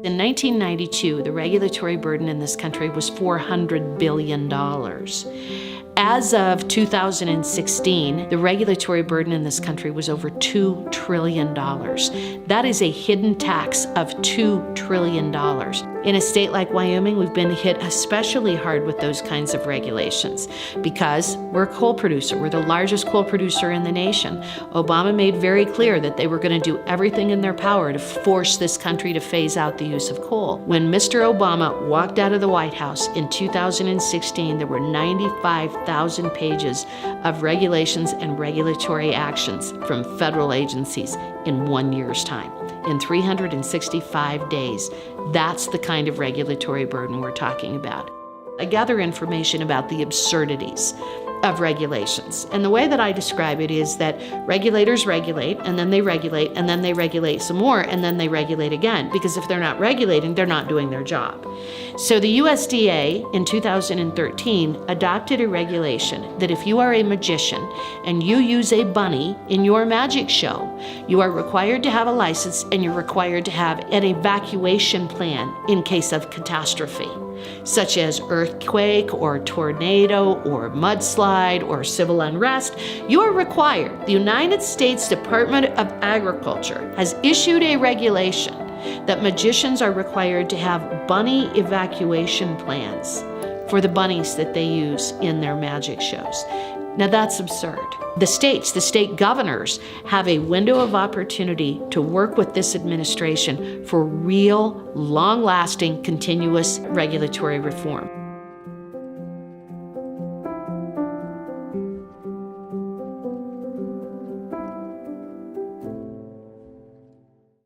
In 1992, the regulatory burden in this country was $400 billion. As of 2016, the regulatory burden in this country was over $2 trillion. That is a hidden tax of $2 trillion. In a state like Wyoming, we've been hit especially hard with those kinds of regulations because we're a coal producer. We're the largest coal producer in the nation. Obama made very clear that they were going to do everything in their power to force this country to phase out the use of coal. When Mr. Obama walked out of the White House in 2016, there were 95,000 pages of regulations and regulatory actions from federal agencies in 1 year's time. In 365 days, that's the kind of regulatory burden we're talking about. I gather information about the absurdities of regulations. And the way that I describe it is that regulators regulate, and then they regulate, and then they regulate some more, and then they regulate again. Because if they're not regulating, they're not doing their job. So the USDA in 2013 adopted a regulation that if you are a magician and you use a bunny in your magic show, you are required to have a license and you're required to have an evacuation plan in case of catastrophe, such as earthquake or tornado or mudslide or civil unrest. You are required. The United States Department of Agriculture has issued a regulation that magicians are required to have bunny evacuation plans for the bunnies that they use in their magic shows. Now that's absurd. The state governors have a window of opportunity to work with this administration for real, long-lasting, continuous regulatory reform.